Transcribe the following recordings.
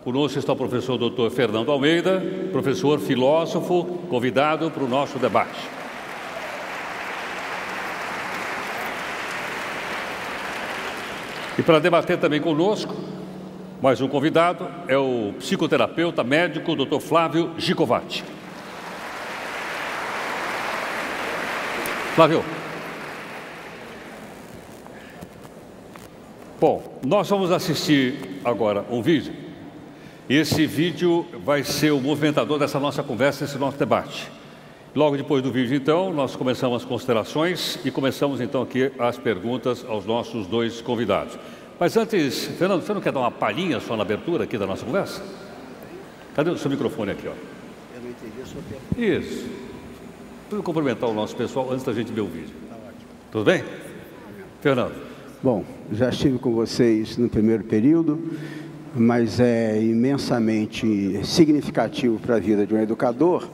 Conosco está o professor Dr. Fernando Almeida, professor filósofo, convidado para o nosso debate. E para debater também conosco, mais um convidado, é o psicoterapeuta médico Dr. Flávio Gicovati. Flávio. Bom, nós vamos assistir agora um vídeo. Esse vídeo vai ser o movimentador dessa nossa conversa, desse nosso debate. Logo depois do vídeo, então, nós começamos as considerações e começamos, então, aqui as perguntas aos nossos dois convidados. Mas antes, Fernando, você não quer dar uma palhinha só na abertura aqui da nossa conversa? Cadê o seu microfone aqui, ó? Eu não entendi a sua pergunta. Isso. Vou cumprimentar o nosso pessoal antes da gente ver o vídeo. Tá ótimo. Tudo bem? Fernando. Bom, já estive com vocês no primeiro período, mas é imensamente significativo para a vida de um educador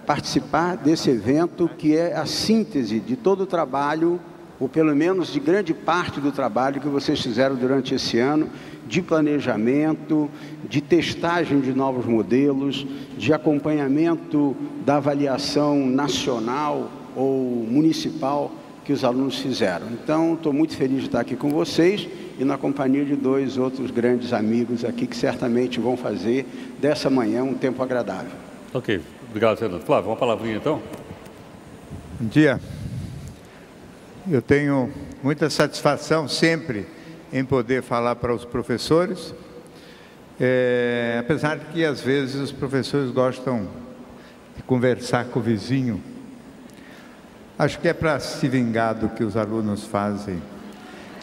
participar desse evento que é a síntese de todo o trabalho, ou pelo menos de grande parte do trabalho que vocês fizeram durante esse ano, de planejamento, de testagem de novos modelos, de acompanhamento da avaliação nacional ou municipal que os alunos fizeram. Então, estou muito feliz de estar aqui com vocês e na companhia de dois outros grandes amigos aqui que certamente vão fazer dessa manhã um tempo agradável. Ok, obrigado, Fernando. Flávio, uma palavrinha então? Bom dia. Eu tenho muita satisfação sempre em poder falar para os professores, apesar de que às vezes os professores gostam de conversar com o vizinho. Acho que é para se vingar do que os alunos fazem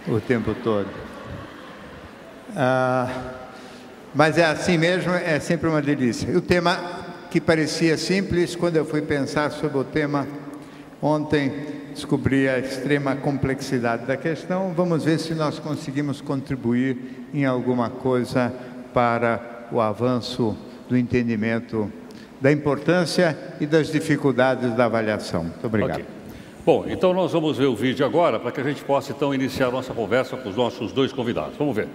o tempo todo. Mas é assim mesmo, é sempre uma delícia. E o tema que parecia simples, quando eu fui pensar sobre o tema ontem, descobri a extrema complexidade da questão. Vamos ver se nós conseguimos contribuir em alguma coisa para o avanço do entendimento da importância e das dificuldades da avaliação. Muito obrigado. Okay. Bom, então nós vamos ver o vídeo agora para que a gente possa então iniciar nossa conversa com os nossos dois convidados. Vamos ver.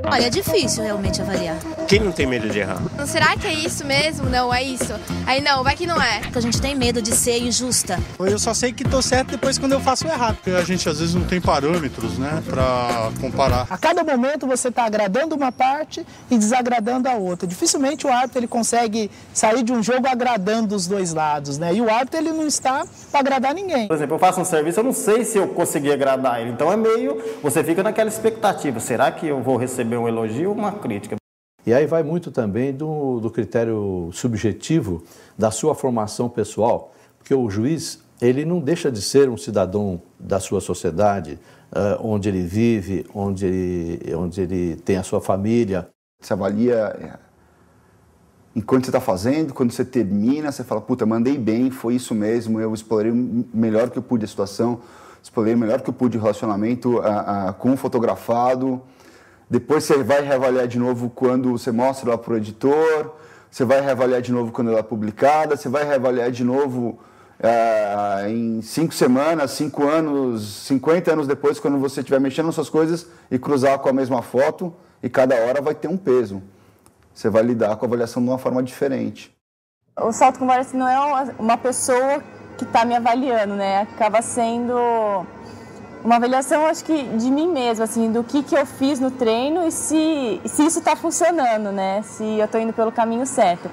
Olha, é difícil realmente avaliar. Quem não tem medo de errar? Será que é isso mesmo? Não, é isso. Aí não, vai que não é. Porque a gente tem medo de ser injusta. Eu só sei que tô certo depois quando eu faço errado. Porque a gente às vezes não tem parâmetros, né, pra comparar. A cada momento você está agradando uma parte e desagradando a outra. Dificilmente o árbitro ele consegue sair de um jogo agradando os dois lados, né? E o árbitro ele não está para agradar ninguém. Por exemplo, eu faço um serviço, eu não sei se eu consegui agradar ele. Então é meio, você fica naquela expectativa. Será que eu vou receber um elogio ou uma crítica? E aí vai muito também do critério subjetivo da sua formação pessoal, porque o juiz, ele não deixa de ser um cidadão da sua sociedade, onde ele vive, onde ele tem a sua família. Você avalia enquanto você está fazendo, quando você termina, você fala, puta, mandei bem, foi isso mesmo, eu explorei melhor que eu pude a situação, explorei melhor que eu pude o relacionamento com o fotografado. Depois você vai reavaliar de novo quando você mostra lá para o editor, você vai reavaliar de novo quando ela é publicada, você vai reavaliar de novo em 5 semanas, 5 anos, 50 anos depois, quando você estiver mexendo nas suas coisas e cruzar com a mesma foto, e cada hora vai ter um peso. Você vai lidar com a avaliação de uma forma diferente. O salto com avaliação não é uma pessoa que está me avaliando, né? Acaba sendo uma avaliação, acho que, de mim mesma, assim, do que eu fiz no treino e se isso está funcionando, né? Se eu estou indo pelo caminho certo.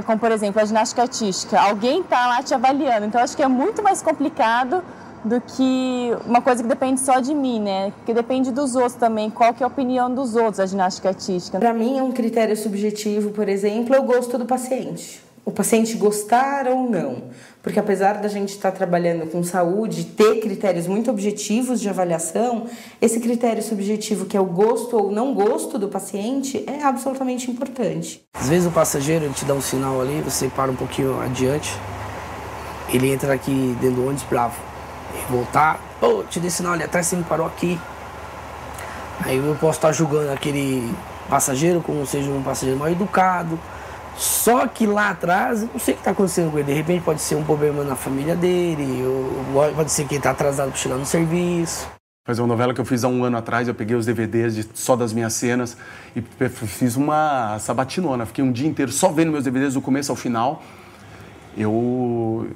Como, por exemplo, a ginástica artística. Alguém está lá te avaliando. Então, acho que é muito mais complicado do que uma coisa que depende só de mim, né? Porque depende dos outros também. Qual que é a opinião dos outros, a ginástica artística? Para mim, é um critério subjetivo, por exemplo, é o gosto do paciente. o paciente gostar ou não. Porque apesar da gente estar trabalhando com saúde, ter critérios muito objetivos de avaliação, esse critério subjetivo que é o gosto ou não gosto do paciente é absolutamente importante. Às vezes o passageiro ele te dá um sinal ali, você para um pouquinho adiante, ele entra aqui dentro do ônibus bravo. Ele voltar, te dei sinal ali atrás, você me parou aqui. Aí eu posso estar julgando aquele passageiro como seja um passageiro mal educado. Só que lá atrás, eu não sei o que está acontecendo com ele. De repente pode ser um problema na família dele, ou pode ser que ele está atrasado para chegar no serviço. Fazer uma novela que eu fiz há um ano atrás, eu peguei os DVDs só das minhas cenas e fiz uma sabatinona. Fiquei um dia inteiro só vendo meus DVDs do começo ao final. Eu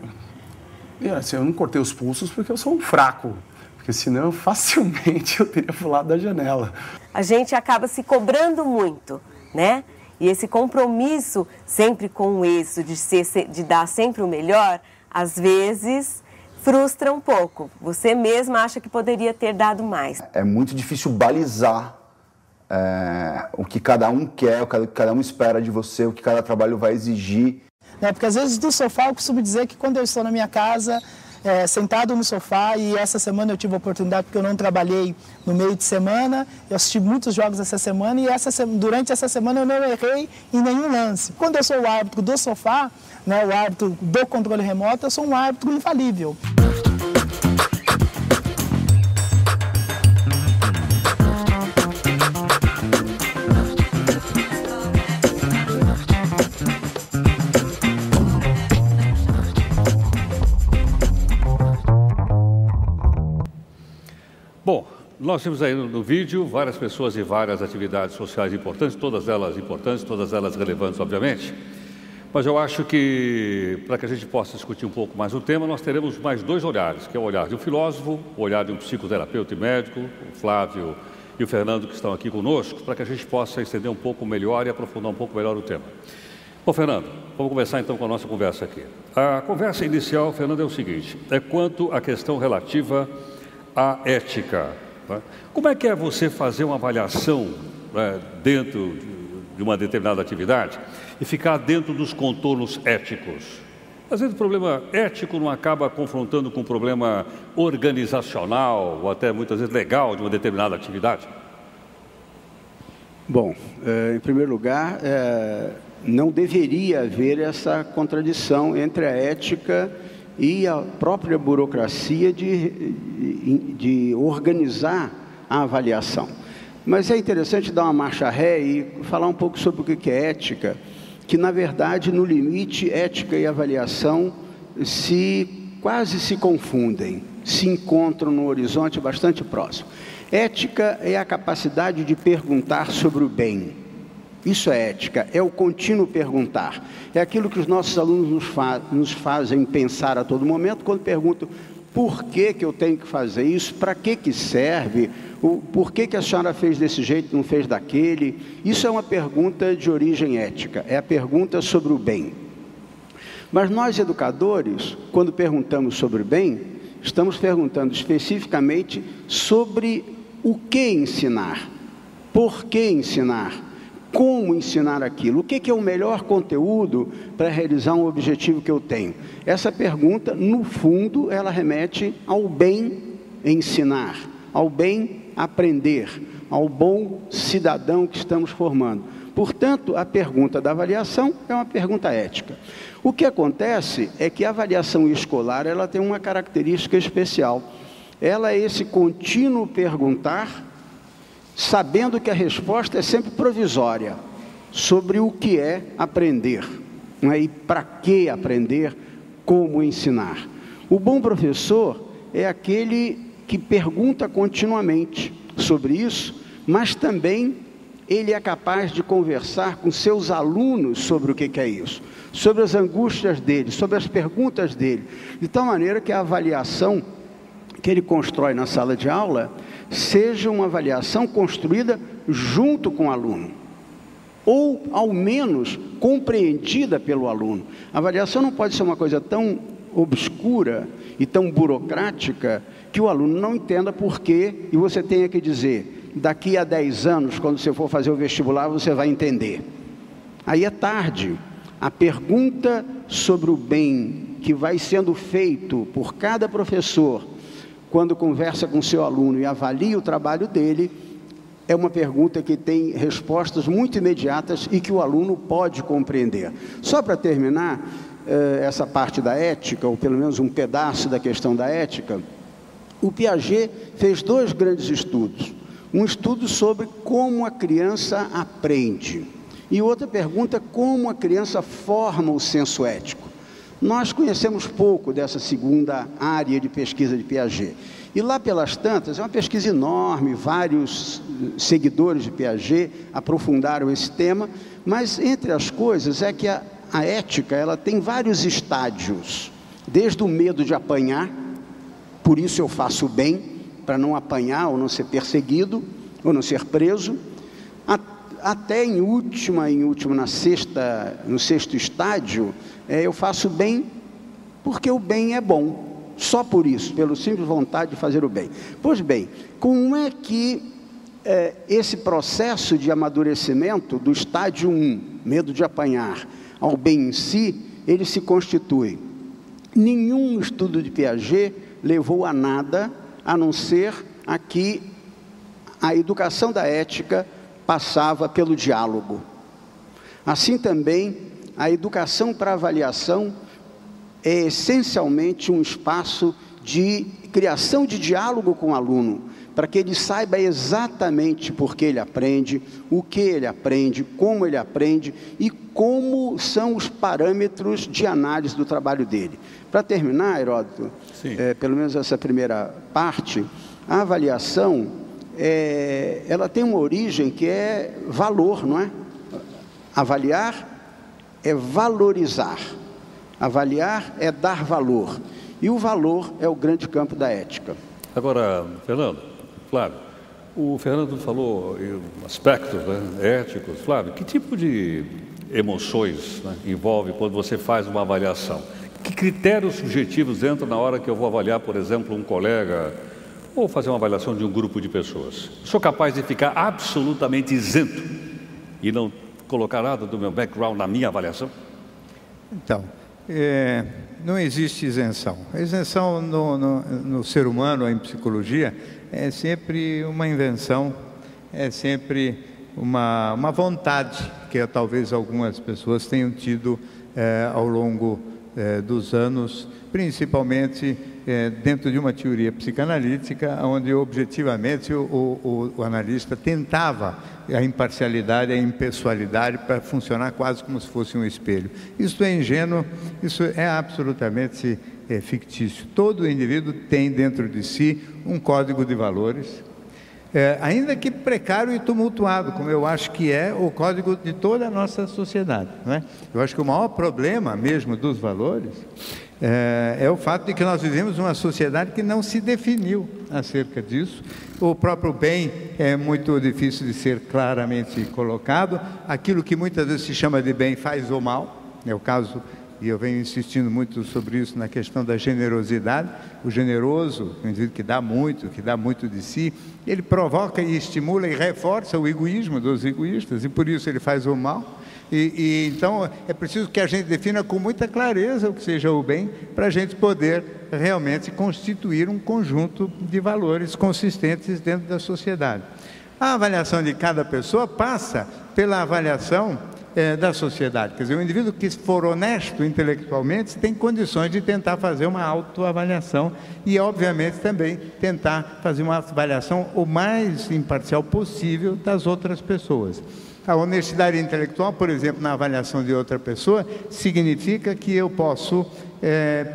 não cortei os pulsos porque eu sou um fraco. Porque senão facilmente eu teria pulado da janela. A gente acaba se cobrando muito, né? E esse compromisso sempre com o êxito, de dar sempre o melhor, às vezes frustra um pouco. Você mesma acha que poderia ter dado mais. É muito difícil balizar o que cada um quer, o que cada um espera de você, o que cada trabalho vai exigir. Porque às vezes do sofá eu costumo dizer que quando eu estou na minha casa, sentado no sofá, e essa semana eu tive a oportunidade porque eu não trabalhei no meio de semana, eu assisti muitos jogos essa semana e durante essa semana eu não errei em nenhum lance. Quando eu sou o árbitro do sofá, né, o árbitro do controle remoto, eu sou um árbitro infalível. Bom, nós temos aí no vídeo várias pessoas e várias atividades sociais importantes, todas elas relevantes, obviamente. Mas eu acho que, para que a gente possa discutir um pouco mais o tema, nós teremos mais dois olhares, que é o olhar de um filósofo, o olhar de um psicoterapeuta e médico, o Flávio e o Fernando, que estão aqui conosco, para que a gente possa estender um pouco melhor e aprofundar um pouco melhor o tema. Bom, Fernando, vamos começar então com a nossa conversa aqui. A conversa inicial, Fernando, é o seguinte, é quanto à questão relativa à ética. Tá? Como é que é você fazer uma avaliação dentro de uma determinada atividade e ficar dentro dos contornos éticos? Às vezes o problema ético não acaba confrontando com o problema organizacional ou até muitas vezes legal de uma determinada atividade? Bom, em primeiro lugar, não deveria haver essa contradição entre a ética e a própria burocracia de organizar a avaliação. Mas é interessante dar uma marcha ré e falar um pouco sobre o que é ética, que na verdade, no limite, ética e avaliação quase se confundem, se encontram num horizonte bastante próximo. Ética é a capacidade de perguntar sobre o bem. Isso é ética, é o contínuo perguntar. É aquilo que os nossos alunos nos fazem pensar a todo momento, quando perguntam por que eu tenho que fazer isso, para que serve, por que a senhora fez desse jeito e não fez daquele. Isso é uma pergunta de origem ética, é a pergunta sobre o bem. Mas nós, educadores, quando perguntamos sobre o bem, estamos perguntando especificamente sobre o que ensinar, por que ensinar, como ensinar aquilo, o que é o melhor conteúdo para realizar um objetivo que eu tenho. Essa pergunta, no fundo, ela remete ao bem ensinar, ao bem aprender, ao bom cidadão que estamos formando. Portanto, a pergunta da avaliação é uma pergunta ética. O que acontece é que a avaliação escolar ela tem uma característica especial. Ela é esse contínuo perguntar, sabendo que a resposta é sempre provisória, sobre o que é aprender, não é? E para que aprender, como ensinar. O bom professor é aquele que pergunta continuamente sobre isso, mas também ele é capaz de conversar com seus alunos sobre o que é isso, sobre as angústias dele, sobre as perguntas dele, de tal maneira que a avaliação que ele constrói na sala de aula seja uma avaliação construída junto com o aluno, ou ao menos compreendida pelo aluno. A avaliação não pode ser uma coisa tão obscura e tão burocrática que o aluno não entenda por quê e você tenha que dizer, daqui a 10 anos, quando você for fazer o vestibular, você vai entender. Aí é tarde. A pergunta sobre o bem que vai sendo feito por cada professor quando conversa com seu aluno e avalia o trabalho dele, é uma pergunta que tem respostas muito imediatas e que o aluno pode compreender. Só para terminar essa parte da ética, ou pelo menos um pedaço da questão da ética, o Piaget fez 2 grandes estudos. Um estudo sobre como a criança aprende e outra pergunta, como a criança forma o senso ético. Nós conhecemos pouco dessa segunda área de pesquisa de Piaget. E lá pelas tantas, é uma pesquisa enorme, vários seguidores de Piaget aprofundaram esse tema, mas entre as coisas é que a ética ela tem vários estágios, desde o medo de apanhar, por isso eu faço o bem, para não apanhar ou não ser perseguido, ou não ser preso, até no sexto estágio, eu faço bem porque o bem é bom, só por isso, pela simples vontade de fazer o bem. Pois bem, como é que esse processo de amadurecimento do estágio 1, medo de apanhar, ao bem em si, ele se constitui? Nenhum estudo de Piaget levou a nada, a não ser a que a educação da ética passava pelo diálogo. Assim também, a educação para avaliação é essencialmente um espaço de criação de diálogo com o aluno, para que ele saiba exatamente por que ele aprende, o que ele aprende, como ele aprende e como são os parâmetros de análise do trabalho dele. Para terminar, Heródoto, pelo menos essa primeira parte, a avaliação, ela tem uma origem que é valor, não é? Avaliar é valorizar, avaliar é dar valor, e o valor é o grande campo da ética. Agora, Flávio, o Fernando falou em aspectos éticos. Flávio, que tipo de emoções envolve quando você faz uma avaliação? Que critérios subjetivos entram na hora que eu vou avaliar, por exemplo, um colega, ou fazer uma avaliação de um grupo de pessoas? Sou capaz de ficar absolutamente isento e não colocar nada do meu background na minha avaliação? Então, não existe isenção. A isenção no ser humano, em psicologia, é sempre uma invenção, é sempre uma vontade que talvez algumas pessoas tenham tido ao longo dos anos, principalmente dentro de uma teoria psicanalítica, onde objetivamente o analista tentava a imparcialidade, a impessoalidade para funcionar quase como se fosse um espelho. Isso é ingênuo, isso é absolutamente fictício. Todo indivíduo tem dentro de si um código de valores, ainda que precário e tumultuado, como eu acho que é o código de toda a nossa sociedade, não é? Eu acho que o maior problema mesmo dos valores é o fato de que nós vivemos uma sociedade que não se definiu acerca disso. O próprio bem é muito difícil de ser claramente colocado. Aquilo que muitas vezes se chama de bem faz o mal, é o caso, e eu venho insistindo muito sobre isso na questão da generosidade. O generoso, o indivíduo que dá muito de si, ele provoca e estimula e reforça o egoísmo dos egoístas, e por isso ele faz o mal. Então é preciso que a gente defina com muita clareza o que seja o bem, para a gente poder realmente constituir um conjunto de valores consistentes dentro da sociedade. A avaliação de cada pessoa passa pela avaliação da sociedade. Quer dizer, o indivíduo que for honesto intelectualmente tem condições de tentar fazer uma autoavaliação e, obviamente, também tentar fazer uma avaliação o mais imparcial possível das outras pessoas. A honestidade intelectual, por exemplo, na avaliação de outra pessoa, significa que eu posso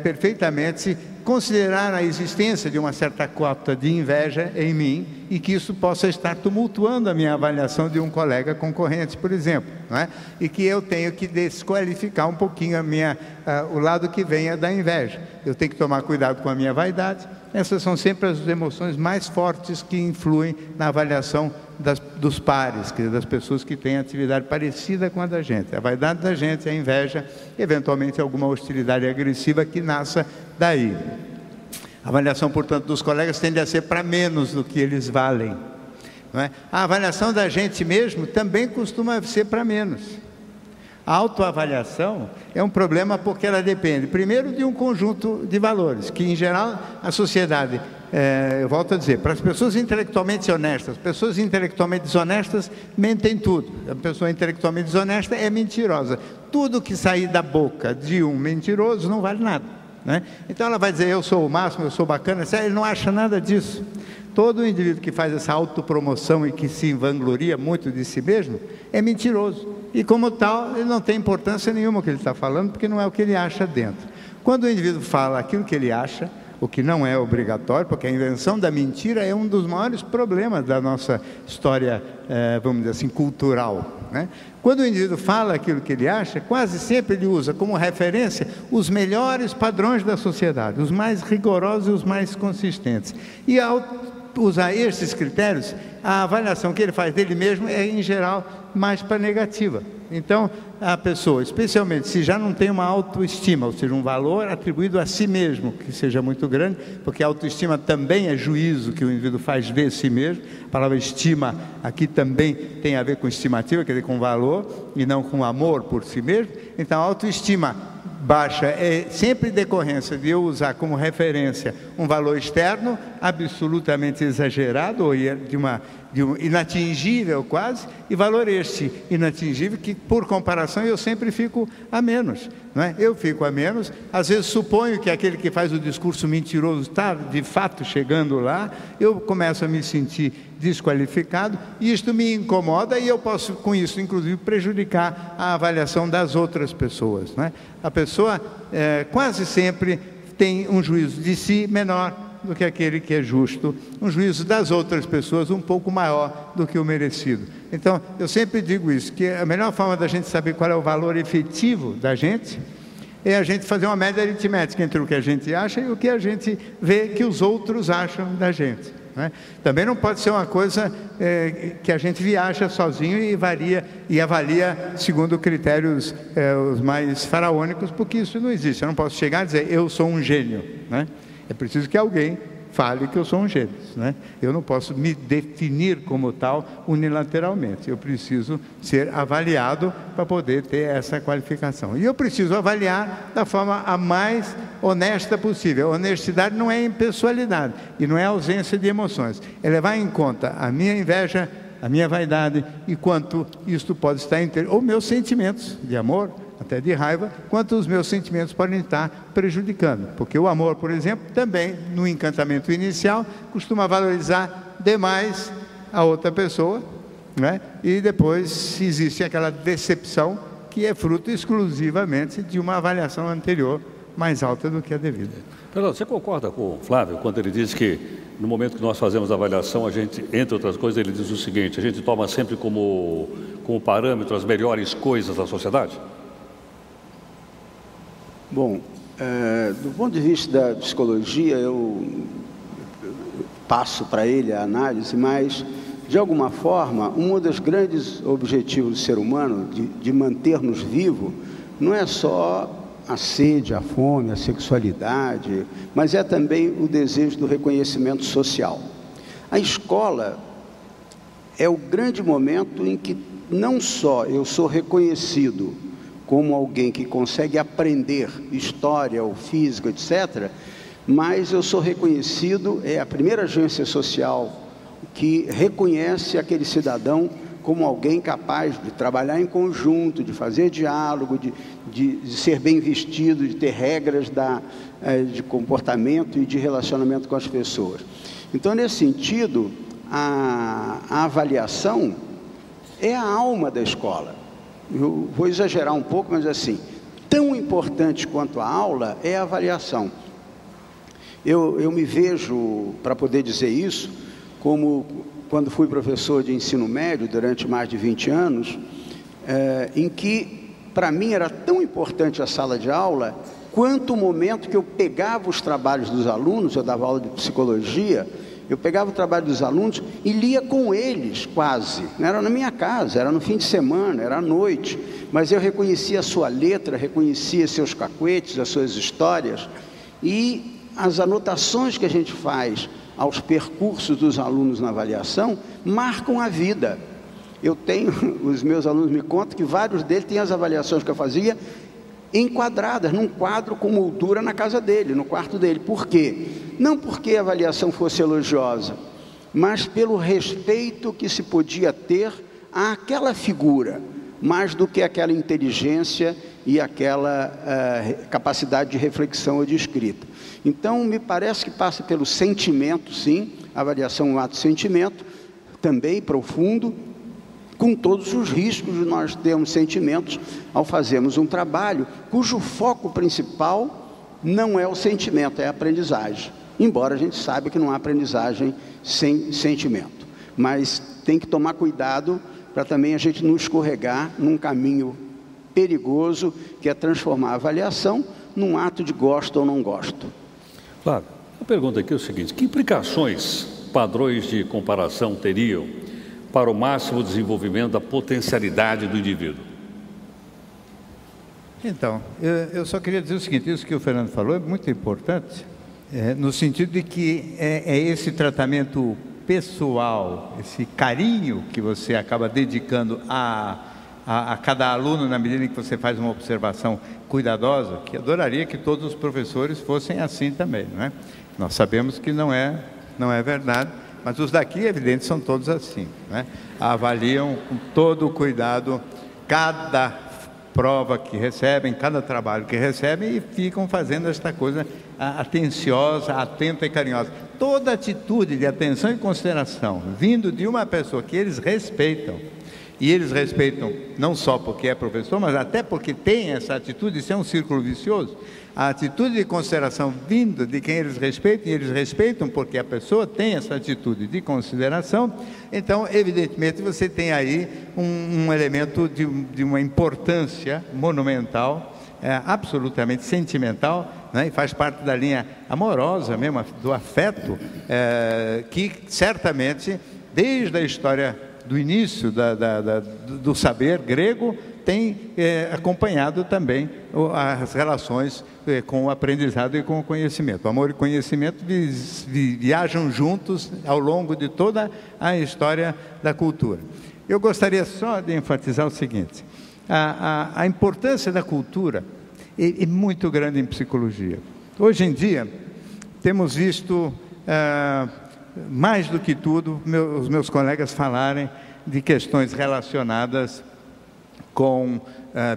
perfeitamente considerar a existência de uma certa cota de inveja em mim e que isso possa estar tumultuando a minha avaliação de um colega concorrente, por exemplo, não é? E que eu tenho que desqualificar um pouquinho o lado que venha da inveja. Eu tenho que tomar cuidado com a minha vaidade. Essas são sempre as emoções mais fortes que influem na avaliação dos pares, quer dizer, das pessoas que têm atividade parecida com a da gente. A vaidade da gente, a inveja, eventualmente alguma hostilidade agressiva que nasça daí. A avaliação, portanto, dos colegas tende a ser para menos do que eles valem, não é? A avaliação da gente mesmo também costuma ser para menos. A autoavaliação é um problema porque ela depende, primeiro, de um conjunto de valores, que, em geral, a sociedade, eu volto a dizer, para as pessoas intelectualmente honestas, pessoas intelectualmente desonestas mentem tudo. A pessoa intelectualmente desonesta é mentirosa. Tudo que sair da boca de um mentiroso não vale nada, né? Então ela vai dizer, eu sou o máximo, eu sou bacana, ele não acha nada disso. Todo indivíduo que faz essa autopromoção e que se vangloria muito de si mesmo é mentiroso. E, como tal, ele não tem importância nenhuma o que ele está falando, porque não é o que ele acha dentro. Quando o indivíduo fala aquilo que ele acha, o que não é obrigatório, porque a invenção da mentira é um dos maiores problemas da nossa história, vamos dizer assim, cultural, né? Quando o indivíduo fala aquilo que ele acha, quase sempre ele usa como referência os melhores padrões da sociedade, os mais rigorosos e os mais consistentes. E ao usar esses critérios, a avaliação que ele faz dele mesmo é, em geral, mais para negativa. Então, a pessoa, especialmente se já não tem uma autoestima, ou seja, um valor atribuído a si mesmo, que seja muito grande, porque a autoestima também é juízo que o indivíduo faz de si mesmo. A palavra estima aqui também tem a ver com estimativa, quer dizer, com valor, e não com amor por si mesmo. Então, a autoestima baixa é sempre decorrência de eu usar como referência um valor externo absolutamente exagerado, ou de um inatingível quase, e valor este inatingível que, por comparação, eu sempre fico a menos, não é? Eu fico a menos, às vezes suponho que aquele que faz o discurso mentiroso está de fato chegando lá, eu começo a me sentir desqualificado, e isto me incomoda, e eu posso com isso inclusive prejudicar a avaliação das outras pessoas, não é? A pessoa quase sempre tem um juízo de si menor do que aquele que é justo, um juízo das outras pessoas um pouco maior do que o merecido. Então, eu sempre digo isso, que a melhor forma da gente saber qual é o valor efetivo da gente é a gente fazer uma média aritmética entre o que a gente acha e o que a gente vê que os outros acham da gente, né? Também não pode ser uma coisa que a gente viaja sozinho e varia e avalia segundo critérios os mais faraônicos, porque isso não existe. Eu não posso chegar e dizer, eu sou um gênio, né? É preciso que alguém fale que eu sou um gênio, né? Eu não posso me definir como tal unilateralmente. Eu preciso ser avaliado para poder ter essa qualificação. E eu preciso avaliar da forma a mais honesta possível. A honestidade não é impessoalidade e não é ausência de emoções. É levar em conta a minha inveja, a minha vaidade e quanto isto pode estar ou meus sentimentos de amor, até de raiva, quanto os meus sentimentos podem estar prejudicando. Porque o amor, por exemplo, também, no encantamento inicial, costuma valorizar demais a outra pessoa, né? E depois existe aquela decepção que é fruto exclusivamente de uma avaliação anterior mais alta do que a devida. Fernando, você concorda com o Flávio quando ele diz que no momento que nós fazemos a avaliação, a gente, entre outras coisas, ele diz o seguinte, a gente toma sempre como parâmetro as melhores coisas da sociedade? Bom, do ponto de vista da psicologia, eu passo para ele a análise, mas, de alguma forma, um dos grandes objetivos do ser humano, de manter-nos vivos, não é só a sede, a fome, a sexualidade, mas é também o desejo do reconhecimento social. A escola é o grande momento em que não só eu sou reconhecido como alguém que consegue aprender história ou física, etc., mas eu sou reconhecido, é a primeira agência social que reconhece aquele cidadão como alguém capaz de trabalhar em conjunto, de fazer diálogo, de ser bem vestido, de ter regras de comportamento e de relacionamento com as pessoas. Então, nesse sentido, a avaliação é a alma da escola. Eu vou exagerar um pouco, mas assim, tão importante quanto a aula é a avaliação. Eu me vejo, para poder dizer isso, como quando fui professor de ensino médio durante mais de 20 anos, em que, para mim, era tão importante a sala de aula, quanto o momento que eu pegava os trabalhos dos alunos, eu dava aula de psicologia, eu pegava o trabalho dos alunos e lia com eles, quase. Não era na minha casa, era no fim de semana, era à noite, mas eu reconhecia a sua letra, reconhecia seus cacuetes, as suas histórias, e as anotações que a gente faz aos percursos dos alunos na avaliação marcam a vida. eu tenho, os meus alunos me contam que vários deles têm as avaliações que eu fazia enquadradas num quadro com moldura na casa dele, no quarto dele. Por quê? Não porque a avaliação fosse elogiosa, mas pelo respeito que se podia ter àquela figura, mais do que aquela inteligência e aquela capacidade de reflexão ou de escrita. Então, me parece que passa pelo sentimento, sim, a avaliação é um ato de sentimento, também profundo, com todos os riscos de nós termos sentimentos ao fazermos um trabalho cujo foco principal não é o sentimento, é a aprendizagem. Embora a gente saiba que não há aprendizagem sem sentimento. Mas tem que tomar cuidado para também a gente não escorregar num caminho perigoso, que é transformar a avaliação num ato de gosto ou não gosto. Claro. A pergunta aqui é o seguinte: que implicações padrões de comparação teriam para o máximo desenvolvimento da potencialidade do indivíduo? Então, eu só queria dizer o seguinte: isso que o Fernando falou é muito importante, no sentido de que é esse tratamento pessoal, esse carinho que você acaba dedicando a cada aluno, na medida em que você faz uma observação cuidadosa, que adoraria que todos os professores fossem assim também, não é? Nós sabemos que não é verdade, mas os daqui, evidente, são todos assim, né? Avaliam com todo o cuidado cada prova que recebem, cada trabalho que recebem, e ficam fazendo esta coisa atenciosa, atenta e carinhosa. Toda atitude de atenção e consideração vindo de uma pessoa que eles respeitam, e eles respeitam não só porque é professor, mas até porque tem essa atitude, isso é um círculo vicioso. A atitude de consideração vindo de quem eles respeitam, e eles respeitam porque a pessoa tem essa atitude de consideração, então, evidentemente, você tem aí um elemento de uma importância monumental, absolutamente sentimental, né? E faz parte da linha amorosa mesmo, do afeto, que certamente, desde a história do início do saber grego, tem acompanhado também as relações com o aprendizado e com o conhecimento. O amor e o conhecimento viajam juntos ao longo de toda a história da cultura. Eu gostaria só de enfatizar o seguinte: a importância da cultura é muito grande em psicologia. Hoje em dia, temos visto, mais do que tudo, os meus colegas falarem de questões relacionadas com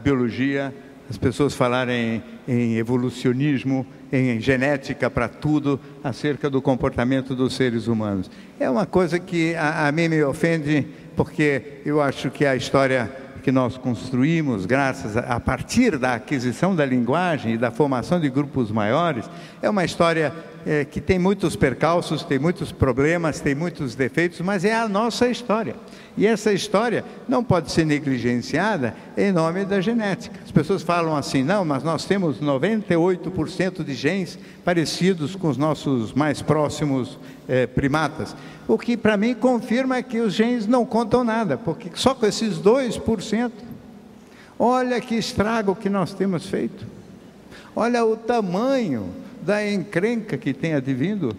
biologia, as pessoas falarem em evolucionismo, em genética para tudo, acerca do comportamento dos seres humanos. É uma coisa que a mim me ofende, porque eu acho que a história que nós construímos, a partir da aquisição da linguagem e da formação de grupos maiores, é uma história que tem muitos percalços, tem muitos problemas, tem muitos defeitos, mas é a nossa história. E essa história não pode ser negligenciada em nome da genética. As pessoas falam assim: não, mas nós temos 98% de genes parecidos com os nossos mais próximos primatas. O que para mim confirma que os genes não contam nada, porque só com esses 2%, olha que estrago que nós temos feito. Olha o tamanho da encrenca que tem advindo.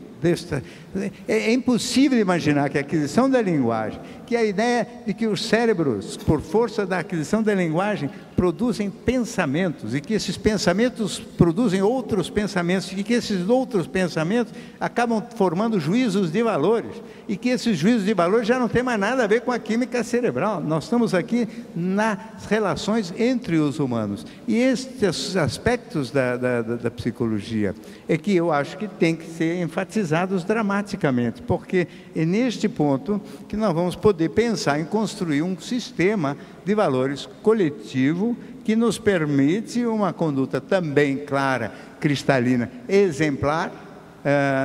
É impossível imaginar que a aquisição da linguagem, que a ideia de que os cérebros, por força da aquisição da linguagem, produzem pensamentos, e que esses pensamentos produzem outros pensamentos, e que esses outros pensamentos acabam formando juízos de valores, e que esses juízos de valores já não têm mais nada a ver com a química cerebral. Nós estamos aqui nas relações entre os humanos. E estes aspectos da psicologia é que eu acho que tem que ser enfatizados dramaticamente, porque é neste ponto que nós vamos poder pensar em construir um sistema de valores coletivo que nos permite uma conduta também clara, cristalina, exemplar.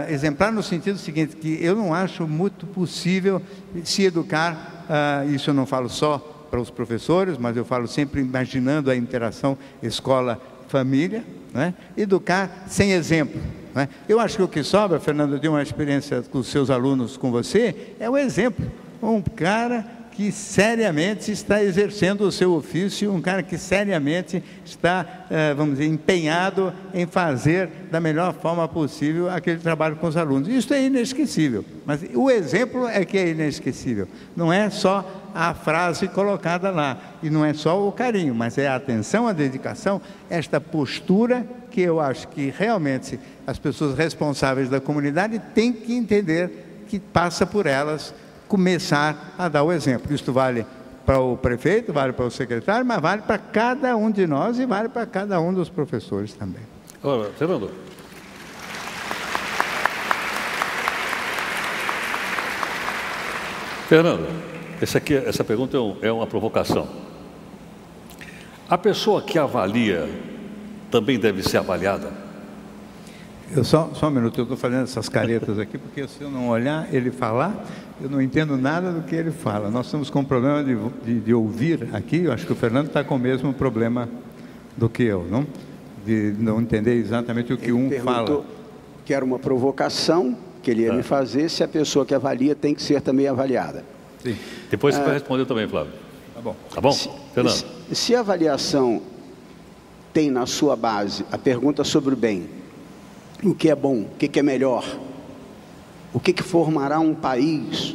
Exemplar no sentido seguinte, que eu não acho muito possível se educar, isso eu não falo só para os professores, mas eu falo sempre imaginando a interação escola-família, né? Educar sem exemplo. Né? Eu acho que o que sobra, Fernando, de uma experiência com os seus alunos, com você, é o exemplo. Um cara que seriamente está exercendo o seu ofício, um cara que seriamente está, vamos dizer, empenhado em fazer da melhor forma possível aquele trabalho com os alunos. Isso é inesquecível, mas o exemplo é que é inesquecível. Não é só a frase colocada lá, e não é só o carinho, mas é a atenção, a dedicação, esta postura que eu acho que realmente as pessoas responsáveis da comunidade têm que entender que passa por elas começar a dar o exemplo. Isto vale para o prefeito, vale para o secretário, mas vale para cada um de nós e vale para cada um dos professores também. Olá, Fernando. Fernando, essa pergunta é uma provocação. A pessoa que avalia também deve ser avaliada? Só um minuto, eu estou fazendo essas caretas aqui, porque se eu não olhar ele falar, eu não entendo nada do que ele fala. Nós estamos com um problema de ouvir aqui, eu acho que o Fernando está com o mesmo problema do que eu, não? De não entender exatamente o que um fala. Que era uma provocação que ele ia me fazer, se a pessoa que avalia tem que ser também avaliada. Sim. Depois você vai responder também, Flávio. Tá bom. Tá bom? Fernando. Se a avaliação tem na sua base a pergunta sobre o bem, o que é bom, o que é melhor, o que formará um país,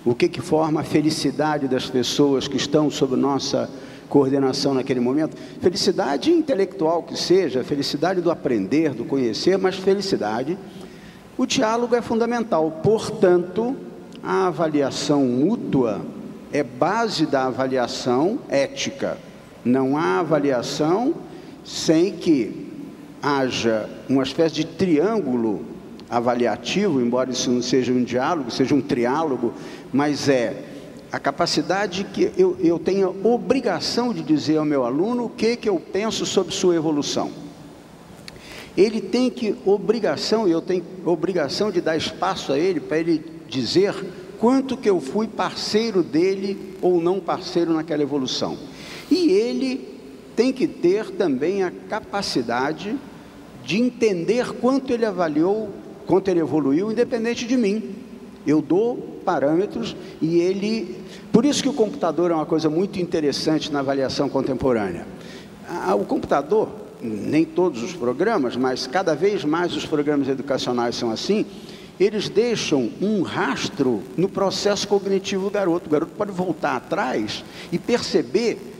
o que forma a felicidade das pessoas que estão sob nossa coordenação naquele momento, felicidade intelectual que seja, felicidade do aprender, do conhecer, mas felicidade, o diálogo é fundamental. Portanto, a avaliação mútua é base da avaliação ética. Não há avaliação sem que haja uma espécie de triângulo avaliativo, embora isso não seja um diálogo, seja um triálogo, mas é a capacidade que eu tenho obrigação de dizer ao meu aluno o que eu penso sobre sua evolução. Ele tem eu tenho obrigação de dar espaço a ele, para ele dizer quanto que eu fui parceiro dele ou não parceiro naquela evolução. E ele tem que ter também a capacidade de entender quanto ele avaliou, quanto ele evoluiu, independente de mim. Eu dou parâmetros e ele... Por isso que o computador é uma coisa muito interessante na avaliação contemporânea. O computador, nem todos os programas, mas cada vez mais os programas educacionais são assim, eles deixam um rastro no processo cognitivo do garoto. O garoto pode voltar atrás e perceber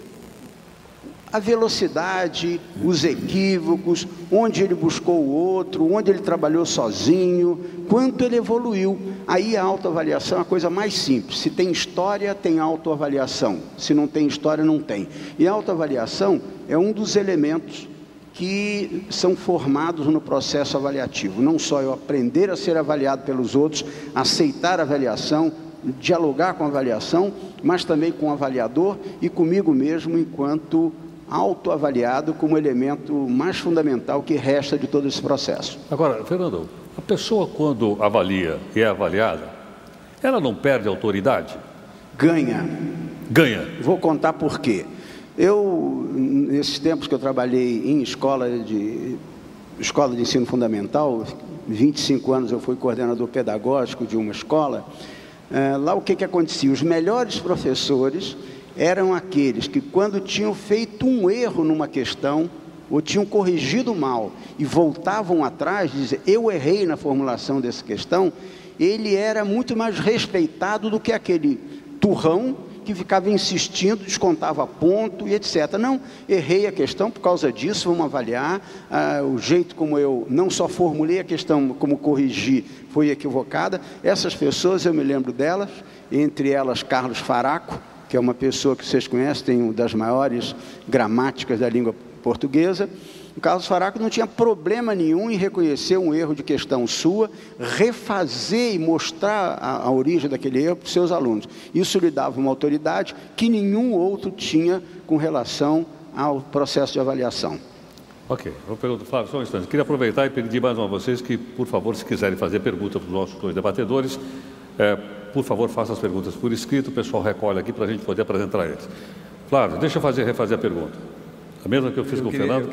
a velocidade, os equívocos, onde ele buscou o outro, onde ele trabalhou sozinho, quanto ele evoluiu. Aí a autoavaliação é a coisa mais simples. Se tem história, tem autoavaliação. Se não tem história, não tem. E a autoavaliação é um dos elementos que são formados no processo avaliativo. Não só eu aprender a ser avaliado pelos outros, aceitar a avaliação, dialogar com a avaliação, mas também com o avaliador e comigo mesmo enquanto autoavaliado como elemento mais fundamental que resta de todo esse processo. Agora, Fernando, a pessoa quando avalia e é avaliada, ela não perde autoridade? Ganha. Ganha. Vou contar por quê. Nesses tempos que eu trabalhei em escola de ensino fundamental, 25 anos eu fui coordenador pedagógico de uma escola, lá o que acontecia? Os melhores professores eram aqueles que, quando tinham feito um erro numa questão, ou tinham corrigido mal, e voltavam atrás, dizer, eu errei na formulação dessa questão, ele era muito mais respeitado do que aquele turrão que ficava insistindo, descontava ponto e etc. Não, errei a questão por causa disso, vamos avaliar, o jeito como eu não só formulei a questão, como corrigi, foi equivocada. Essas pessoas, eu me lembro delas, entre elas Carlos Faraco, que é uma pessoa que vocês conhecem, tem uma das maiores gramáticas da língua portuguesa. O Carlos Faraco não tinha problema nenhum em reconhecer um erro de questão sua, refazer e mostrar a origem daquele erro para os seus alunos. Isso lhe dava uma autoridade que nenhum outro tinha com relação ao processo de avaliação. Ok, vou perguntar, Flávio, só um instante. Queria aproveitar e pedir mais uma vez que, por favor, se quiserem fazer perguntas para os nossos dois debatedores, por favor, faça as perguntas por escrito, o pessoal recolhe aqui para a gente poder apresentar eles. Flávio, deixa eu refazer a pergunta. A mesma que eu fiz com o Fernando? Eu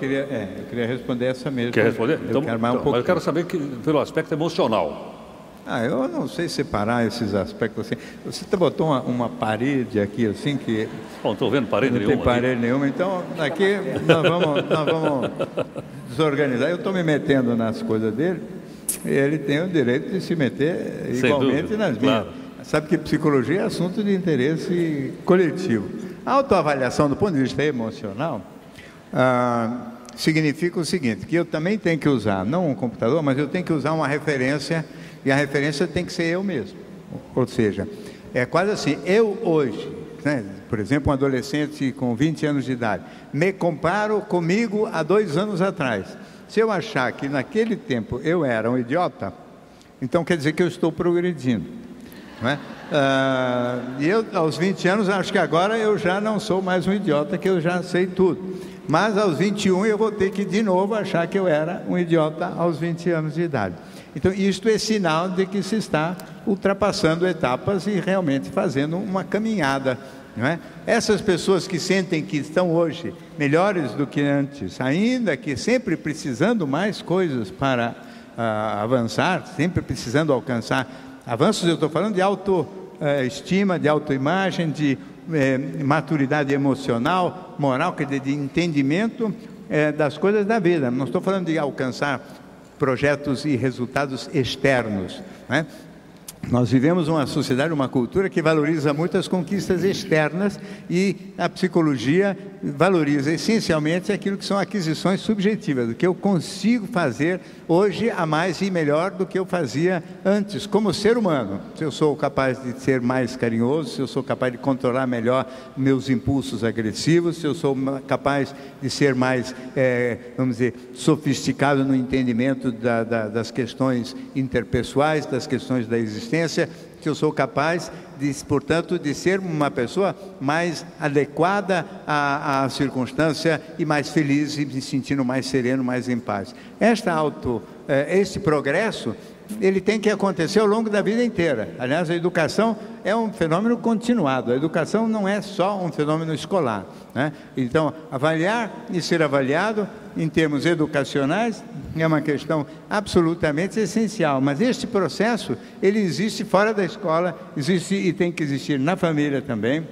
queria responder essa mesma. Quer responder? Mas eu quero saber pelo aspecto emocional. Eu não sei separar esses aspectos assim. Você botou uma parede aqui assim que... Bom, estou vendo parede nenhuma. Não tem parede nenhuma, então aqui nós vamos desorganizar. Eu estou me metendo nas coisas dele e ele tem o direito de se meter igualmente nas minhas. Claro. Sabe que psicologia é assunto de interesse coletivo. A autoavaliação do ponto de vista emocional significa o seguinte, que eu também tenho que usar, não um computador, mas eu tenho que usar uma referência, e a referência tem que ser eu mesmo. Ou seja, é quase assim, eu hoje, né, por exemplo, um adolescente com 20 anos de idade, me comparo comigo há 2 anos atrás. Se eu achar que naquele tempo eu era um idiota, então quer dizer que eu estou progredindo. Não é? E eu, aos 20 anos, acho que agora eu já não sou mais um idiota, que eu já sei tudo. Mas aos 21 eu vou ter que de novo achar que eu era um idiota aos 20 anos de idade. Então isto é sinal de que se está ultrapassando etapas e realmente fazendo uma caminhada. Não é? Essas pessoas que sentem que estão hoje melhores do que antes, ainda que sempre precisando mais coisas para avançar, sempre precisando alcançar avanços, eu estou falando de autoestima, de autoimagem, de maturidade emocional, moral, quer dizer, de entendimento das coisas da vida. Não estou falando de alcançar projetos e resultados externos, né? Nós vivemos uma sociedade, uma cultura que valoriza muito as conquistas externas e a psicologia valoriza essencialmente aquilo que são aquisições subjetivas, o que eu consigo fazer hoje a mais e melhor do que eu fazia antes, como ser humano. Se eu sou capaz de ser mais carinhoso, se eu sou capaz de controlar melhor meus impulsos agressivos, se eu sou capaz de ser mais, vamos dizer, sofisticado no entendimento das questões interpessoais, das questões da existência, que eu sou capaz, portanto, de ser uma pessoa mais adequada à circunstância e mais feliz e me sentindo mais sereno, mais em paz. Este progresso, ele tem que acontecer ao longo da vida inteira. Aliás, a educação é um fenômeno continuado. A educação não é só um fenômeno escolar, né? Então, avaliar e ser avaliado em termos educacionais é uma questão absolutamente essencial, mas este processo, ele existe fora da escola, existe e tem que existir na família também.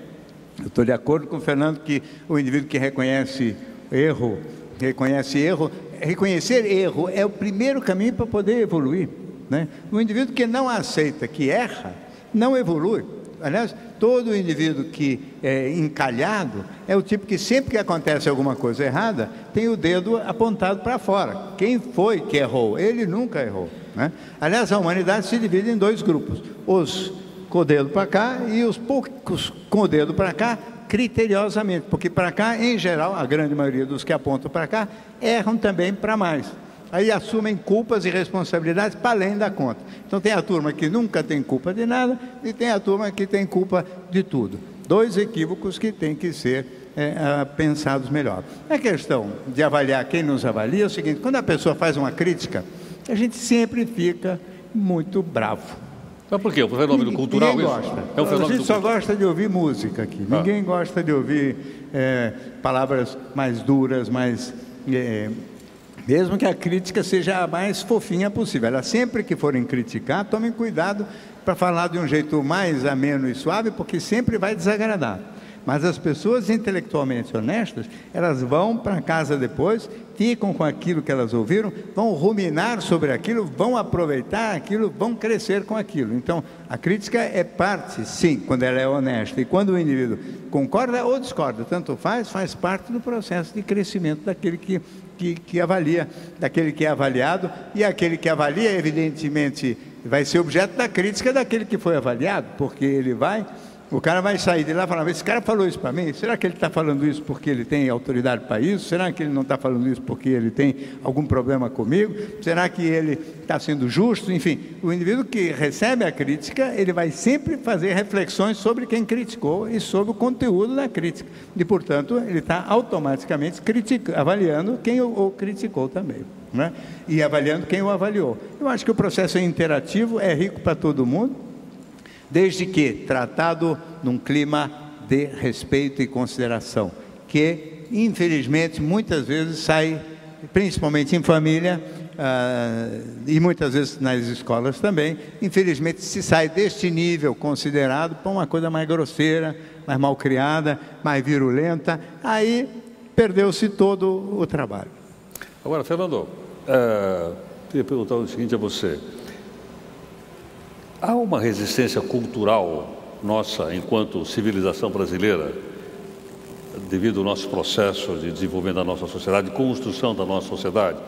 Eu estou de acordo com o Fernando que o indivíduo que reconhece erro, reconhecer erro é o primeiro caminho para poder evoluir, né? O indivíduo que não aceita que erra, não evolui. Aliás, todo indivíduo que é encalhado é o tipo que sempre que acontece alguma coisa errada, tem o dedo apontado para fora. Quem foi que errou? Ele nunca errou, né? Aliás, a humanidade se divide em 2 grupos. Os com o dedo para cá e os poucos com o dedo para cá, criteriosamente. Porque para cá, em geral, a grande maioria dos que apontam para cá, erram também para mais. Aí assumem culpas e responsabilidades para além da conta. Então tem a turma que nunca tem culpa de nada e tem a turma que tem culpa de tudo. 2 equívocos que têm que ser pensados melhor. A questão de avaliar quem nos avalia é o seguinte: quando a pessoa faz uma crítica, a gente sempre fica muito bravo. Mas por quê? O fenômeno cultural ninguém isso? Gosta. É um fenômeno a gente só gosta de ouvir música aqui. Ninguém gosta de ouvir palavras mais duras, mais... mesmo que a crítica seja a mais fofinha possível. Elas sempre que forem criticar, tomem cuidado para falar de um jeito mais ameno e suave, porque sempre vai desagradar. Mas as pessoas intelectualmente honestas, elas vão para casa depois, ficam com aquilo que elas ouviram, vão ruminar sobre aquilo, vão aproveitar aquilo, vão crescer com aquilo. Então, a crítica é parte, sim, quando ela é honesta. E quando o indivíduo concorda ou discorda, tanto faz parte do processo de crescimento daquele que avalia, daquele que é avaliado, e aquele que avalia, evidentemente, vai ser objeto da crítica daquele que foi avaliado, porque o cara vai sair de lá e falar: esse cara falou isso para mim, será que ele está falando isso porque ele tem autoridade para isso? Será que ele não está falando isso porque ele tem algum problema comigo? Será que ele está sendo justo? Enfim, o indivíduo que recebe a crítica, ele vai sempre fazer reflexões sobre quem criticou e sobre o conteúdo da crítica. E, portanto, ele está automaticamente avaliando quem o criticou também, né? E avaliando quem o avaliou. Eu acho que o processo é interativo, é rico para todo mundo, desde que tratado num clima de respeito e consideração, que, infelizmente, muitas vezes sai principalmente em família, e muitas vezes nas escolas também, infelizmente se sai deste nível considerado para uma coisa mais grosseira, mais mal criada, mais virulenta, aí perdeu-se todo o trabalho. Agora, Fernando, queria perguntar o seguinte a você. Há uma resistência cultural nossa, enquanto civilização brasileira, devido ao nosso processo de desenvolvimento da nossa sociedade, de construção da nossa sociedade,